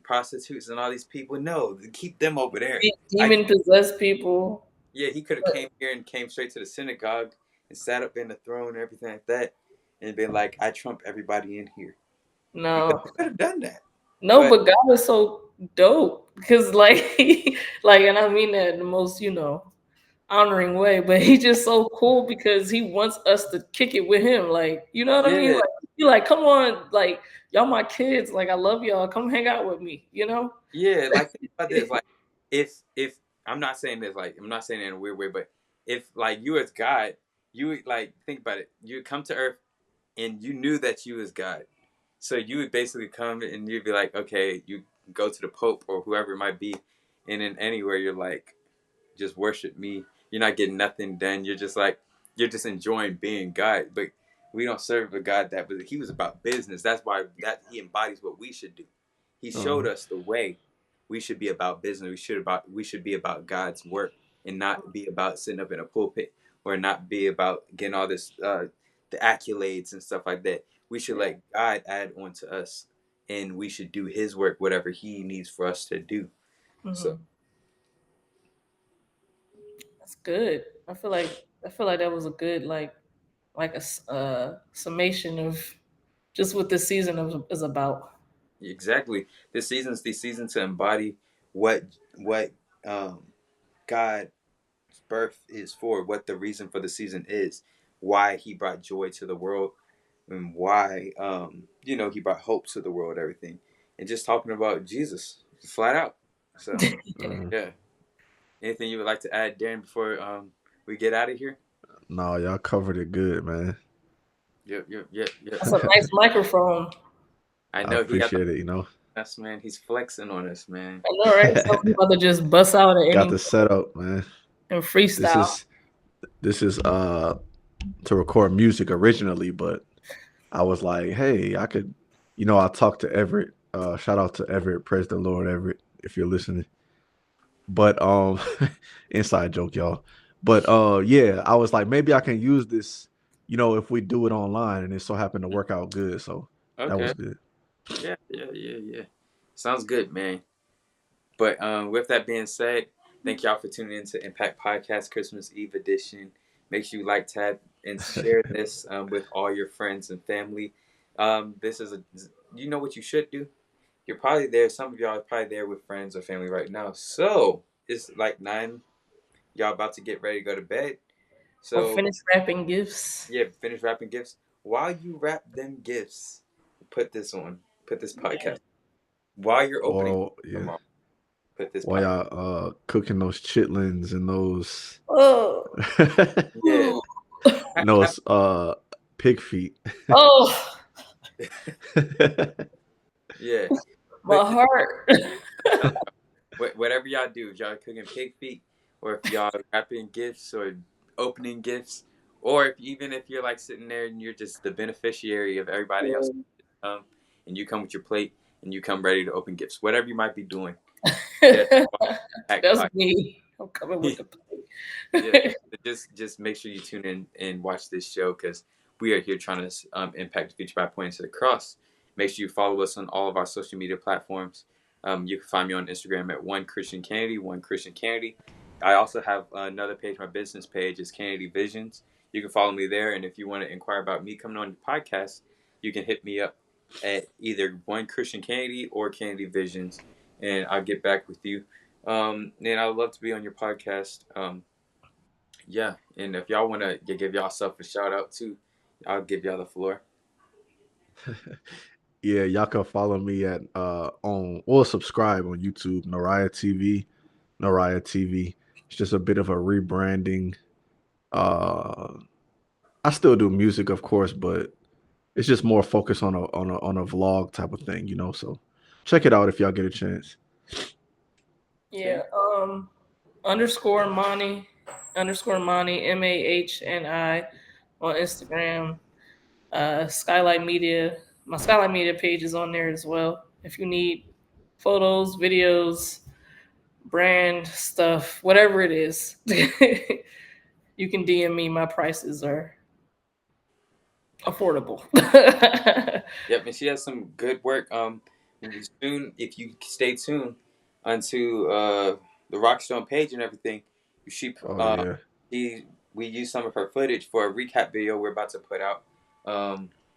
prostitutes and all these people? No, keep them over there. I Demon possessed people. Yeah, he could have came here and came straight to the synagogue and sat up in the throne and everything like that, and been like, "I trump everybody in here." No. He could have done that, No, but but God is so dope because, like, like, and I mean that in the most, honoring way. But he's just so cool because he wants us to kick it with him. Like, you know what I mean? yeah, Like, he like, come on, like, y'all my kids. Like, I love y'all. Come hang out with me. You know? yeah. Like think about this. Like if I'm not saying this, like I'm not saying it in a weird way, but if like you as God, you would like think about it. You would come to Earth and you knew that you was God, so you would basically come and you'd be like, okay, you go to the Pope or whoever it might be, and then anywhere you're like, just worship me. You're not getting nothing done. You're just like you're just enjoying being God. But we don't serve a God that was he was about business. That's why that he embodies what we should do. He showed us the way we should be about business. We should be about God's work and not be about sitting up in a pulpit or not be about getting all this the accolades and stuff like that. We should let God add on to us and we should do his work, whatever he needs for us to do. So Mhm. That's good. I feel like that was a good like a summation of just what this season is about. exactly. This season to embody what um, God's birth is for, what the reason for the season is, why He brought joy to the world, and why He brought hope to the world, everything, and just talking about Jesus flat out. So Mhm. yeah, anything you would like to add, Darren, before we get out of here? No, y'all covered it good, man. Yep, yep, yep, yep. That's a nice microphone. I I know he got the appreciate it. best, man. He's flexing on us, man. I know, right? Some people to just bust out at Got any the setup, man. and This freestyle. is this is to record music originally, but I was like, hey, I could, I talked to Everett. Shout out to Everett. Praise the Lord, Everett, if you're listening. But inside joke, y'all. But yeah, I was like, maybe I can use this, if we do it online, and it so happened to work out good. So that was Okay. good. Yeah, yeah, yeah, yeah. Sounds good, man. But with that being said, thank y'all for tuning in to Impact Podcast Christmas Eve edition. Make sure you like, tab, and share this with all your friends and family. This is you know what you should do. You're probably there. Some of y'all are probably there with friends or family right now. So it's like 9. Y'all about to get ready to go to bed. Or So finish wrapping gifts. yeah, finish wrapping gifts. While you wrap them gifts, put this on. Put this Yeah. podcast. While you're opening Or yeah, tomorrow, put this while podcast. y'all cooking those chitlins and those Oh. Yeah. and those pig feet. Oh, Yeah. my But heart. I'm telling y'all, whatever y'all do, if y'all cooking pig feet or if y'all wrapping gifts or opening gifts Or even if you're like sitting there and you're just the beneficiary of everybody else, and you come with your plate and you come ready to open gifts, whatever you might be doing. That's me. I'm coming with the plate. Yeah, just make sure you tune in and watch this show because we are here trying to impact the future by pointing to the cross. Make sure you follow us on all of our social media platforms. You can find me on Instagram at One Christian Kennedy. I also have another page. My business page is Kennedy Visions. You can follow me there, and if you want to inquire about me coming on the podcast, you can hit me up at either One Christian Kennedy or Kennedy Visions, and I'll get back with you. And I'd love to be on your podcast. Yeah, and if y'all want to give yourself a shout out too, I'll give y'all the floor. Yeah, y'all can follow me at on or subscribe on YouTube, Noriah TV. Noriah TV. It's just a bit of a rebranding. I still do music, of course, but it's just more focused on a vlog type of thing, you know. So check it out if y'all get a chance. Yeah. Underscore Mani MAHNI on Instagram. Skylight Media. My Skylight Media page is on there as well. If you need photos, videos, brand stuff, whatever it is, you can DM me. My prices are affordable. Yep, and she has some good work. Soon, if you stay tuned onto the Rockstone page and everything, we use some of her footage for a recap video we're about to put out.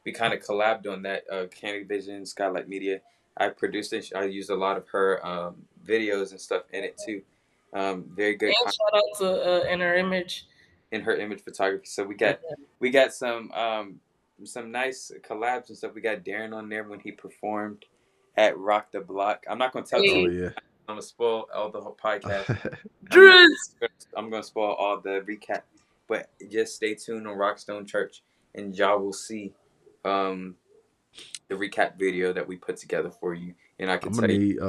We kind of collabed on that. Kennedy Vision, Skylight Media. I produced it. I used a lot of her videos and stuff in it too. Very good. And shout out to In Her Image. In Her Image photography. So we got some nice collabs and stuff. We got Darren on there when he performed at Rock the Block. I'm not gonna tell you. Oh yeah. I'm gonna spoil all the whole podcast. I'm gonna spoil all the recap, but just stay tuned on Rockstone Church, and y'all will see the recap video that we put together for you. And I can tell you,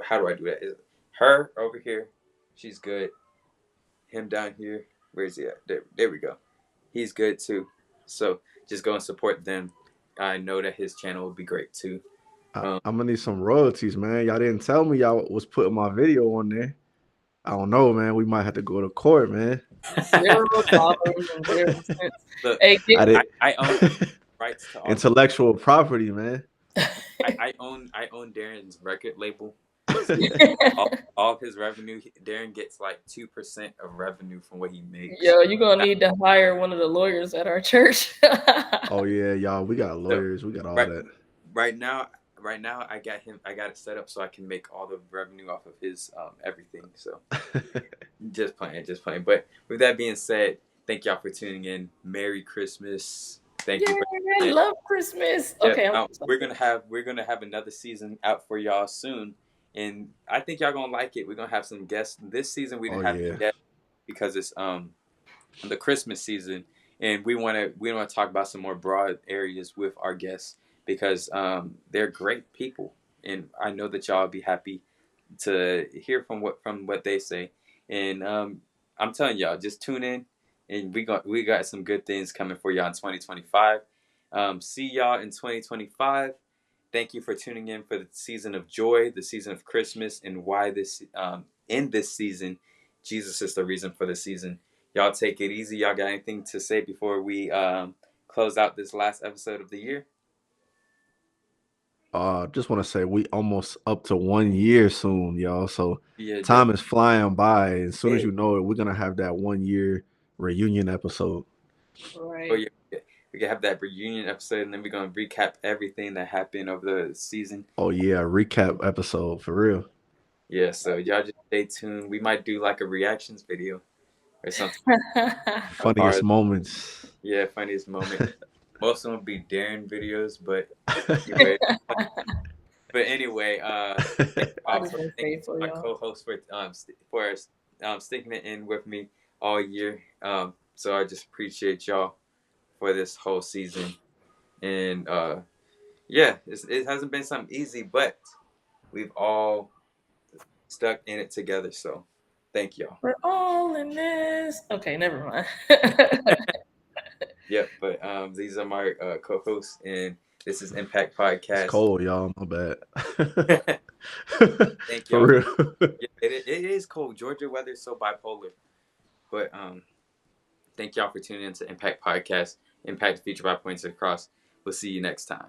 how do I do that? Is her over here? She's good. Him down here. Where is he at? There we go. He's good too. So just go and support them. I know that his channel will be great too. I'm gonna need some royalties, man. Y'all didn't tell me y'all was putting my video on there. I don't know, man. We might have to go to court, man. $0. Look, I own rights to intellectual property, man. I own Darren's record label. all his revenue, Darren gets like 2% of revenue from what he makes. Yo, you're gonna need to hire one of the lawyers at our church. Oh yeah, y'all, we got lawyers, we got all that. Right now, I got it set up so I can make all the revenue off of his everything. So just playing. But with that being said, thank y'all for tuning in. Merry Christmas. Thank you. I love Christmas. Yeah, okay, we're gonna have another season out for y'all soon. And I think y'all gonna like it. We're gonna have some guests this season. We didn't have any guests because it's the Christmas season, and we want to talk about some more broad areas with our guests because they're great people, and I know that y'all will be happy to hear from what they say. And I'm telling y'all, just tune in, and we got some good things coming for y'all in 2025. See y'all in 2025. Thank you for tuning in for the season of joy, the season of Christmas, and why in this season, Jesus is the reason for the season. Y'all take it easy. Y'all got anything to say before we close out this last episode of the year? Just want to say we almost up to 1 year soon, y'all. So time is flying by. As soon as you know it, we're gonna have that 1 year reunion episode. Right. Oh yeah. We can have that reunion episode, and then we're going to recap everything that happened over the season. Oh, yeah. Recap episode, for real. Yeah, so y'all just stay tuned. We might do like a reactions video or something. Funniest moments. Yeah, funniest moment. Most of them will be Darren videos, but anyway, thank my co-host for sticking it in with me all year. So I just appreciate y'all for this whole season, and it hasn't been something easy, but we've all stuck in it together. So Thank y'all. We're all in this. Okay, never mind. Yep, but these are my co-hosts, and this is Impact It's Podcast. cold, y'all. My bad. Thank For y'all. real. Yeah, it is cold. Georgia weather is so bipolar. But thank y'all for tuning in to Impact Podcast. Impact Future by Points Across. We'll see you next time.